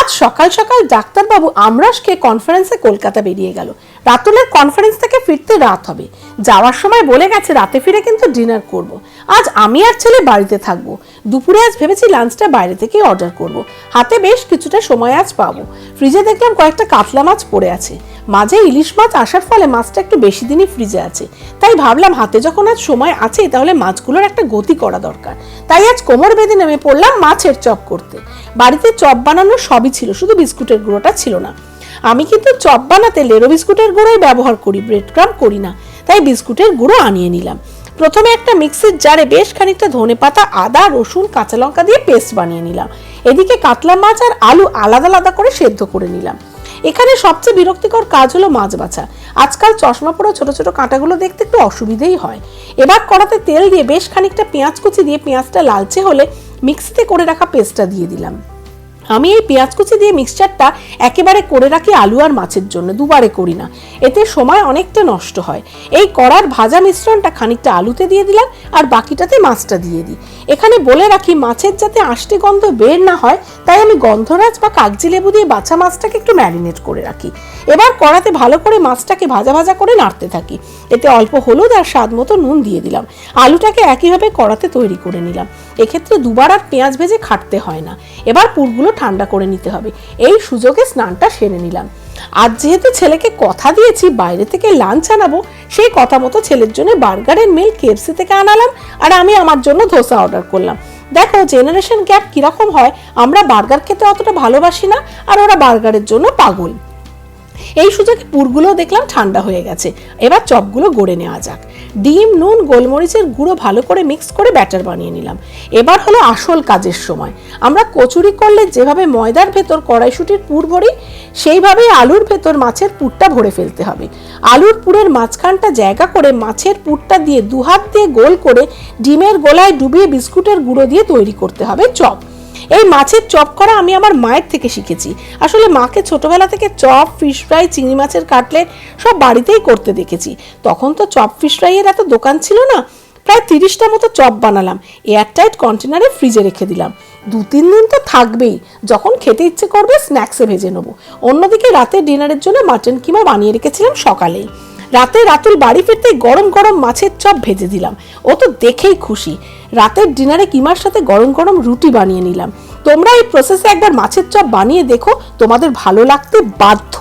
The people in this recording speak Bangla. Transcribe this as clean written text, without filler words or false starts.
আজ সকাল সকাল ডাক্তারবাবু আমরাস খেয়ে কনফারেন্সে কলকাতা বেরিয়ে গেল। রাতুলের কনফারেন্স থেকে ফিরতে রাত হবে। যাওয়ার সময় বলে গেছে রাতে ফিরে কিন্তু ডিনার করব। আজ আমি আর ছেলে বাড়িতে থাকবো। দুপুরে আজ ভেবেছি লাঞ্চটা বাইরে থেকে অর্ডার করব। হাতে বেশ কিছুটা সময় আজ পাবো। ফ্রিজে দেখলাম কয়েকটা কাতলা মাছ পড়ে আছে। মাঝে ইলিশ মাছ আসার ফলে মাছটা একটু বেশি দিনই ফ্রিজে আছে। তাই ভাবলাম হাতে যখন আজ সময় আছে তাহলে মাছগুলোর একটা গতি করা দরকার। তাই আজ কোমর বেঁধে নেমে পড়লাম মাছের চপ করতে। বাড়িতে চপ বানানোর সবই ছিল, শুধু বিস্কুটের গুঁড়োটা ছিল না। আমি কিন্তু চপ বানাতে লেরো বিস্কুটের গুঁড়োই ব্যবহার করি, ব্রেড ক্রাম্ব করি না। তাই বিস্কুটের গুঁড়ো আনিয়ে নিলাম। প্রথমে একটা মিক্সির জারে বেশ খানিকটা ধনেপাতা, আদা, রসুন, কাঁচা লঙ্কা দিয়ে পেস্ট বানিয়ে নিলাম। এদিকে কাতলা মাছ আর আলু আলাদা আলাদা করে সেদ্ধ করে নিলাম। এখানে সবচেয়ে বিরক্তিকর কাজ হলো মাছ বাছা। আজকাল চশমা পড়া ছোট ছোট কাঁটাগুলো দেখতে একটু অসুবিধেই হয়। এবার কড়াতে তেল দিয়ে বেশ খানিকটা পেঁয়াজ কুচি দিয়ে পেঁয়াজটা লালচে হলে মিক্সিতে করে রাখা পেস্টটা দিয়ে দিলাম। আমি এই পেঁয়াজ কুচি দিয়ে মিক্সচারটা একেবারে করে রাখি আলু আর মাছের জন্য, দুবারে করি না, এতে সময় অনেকটা নষ্ট হয়। এই কড়ার ভাজা মিশ্রণটা খানিকটা আলুতে দিয়ে দিলাম আর বাকিটাতে মাছটা দিয়ে দিই। এখানে বলে রাখি মাছের যাতে আষ্টে গন্ধ বের না হয় তাই আমি গন্ধরাজ বা কাগজি লেবু দিয়ে বাছা মাছটাকে একটু ম্যারিনেট করে রাখি। এবার কড়াতে ভালো করে মাছটাকে ভাজা ভাজা করে নাড়তে থাকি। এতে অল্প হলুদ আর স্বাদ মতো নুন দিয়ে দিলাম। আলুটাকে একইভাবে কড়াতে তৈরি করে নিলাম। এক্ষেত্রে দুবার আর পেঁয়াজ ভেজে খাটতে হয় না। এবার পুরগুলো ঠান্ডা করে নিতে হবে। এই সুযোগে স্নানটা সেরে নিলাম। আজ যেহেতু ছেলেকে কথা দিয়েছি বাইরে থেকে লাঞ্চ আনাবো, সেই কথা মতো ছেলের জন্য বার্গারের মিল কেএফসি থেকে আনালাম আর আমি আমার জন্য ধোসা অর্ডার করলাম। দেখো জেনারেশন গ্যাপ কিরকম হয়। আমরা বার্গার খেতে অতটা ভালোবাসি না আর ওরা বার্গারের জন্য পাগল। এই সুযোগে পুরগুলো দেখলাম ঠান্ডা হয়ে গেছে। এবার চপগুলো গড়ে নেওয়া যাক। ডিম, নুন, গোলমরিচের গুঁড়ো ভালো করে মিক্স করে ব্যাটার বানিয়ে নিলাম। এবার হলো আসল কাজের সময়। আমরা কচুরি করলে যেভাবে ময়দার ভেতর কড়াইশুঁটির পুর ভরি, সেইভাবেই আলুর ভেতর মাছের পুরটা ভরে ফেলতে হবে। আলুর পুরের মাঝখানটা জায়গা করে মাছের পুরটা দিয়ে দুহাত দিয়ে গোল করে ডিমের গোলায় ডুবিয়ে বিস্কুটের গুঁড়ো দিয়ে তৈরি করতে হবে চপ। এই মাছের চপ করা আমি আমার মায়ের থেকে শিখেছি। আসলে মাকে ছোটবেলা থেকে চপ, ফিশ ফ্রাই, চিংড়ি মাছের কাটলেট সব বাড়িতেই করতে দেখেছি। তখন তো চপ, ফিশ ফ্রাইয়ের এত দোকান ছিল না। প্রায় 30টা মতো চপ বানালাম, এয়ারটাইট কন্টেনারে ফ্রিজে রেখে দিলাম। 2-3 দিন তো থাকবেই, যখন খেতে ইচ্ছে করবে স্ন্যাক্সে ভেজে নেবো। অন্যদিকে রাতের ডিনারের জন্য মাটন কিমা বানিয়ে রেখেছিলাম সকালেই। রাতে রাতুল বাড়ি ফিরতে গরম গরম মাছের চপ ভেজে দিলাম। ও তো দেখেই খুশি। রাতের ডিনারে কিমার সাথে গরম গরম রুটি বানিয়ে নিলাম। তোমরা এই প্রসেসে একবার মাছের চপ বানিয়ে দেখো, তোমাদের ভালো লাগতে বাধ্য।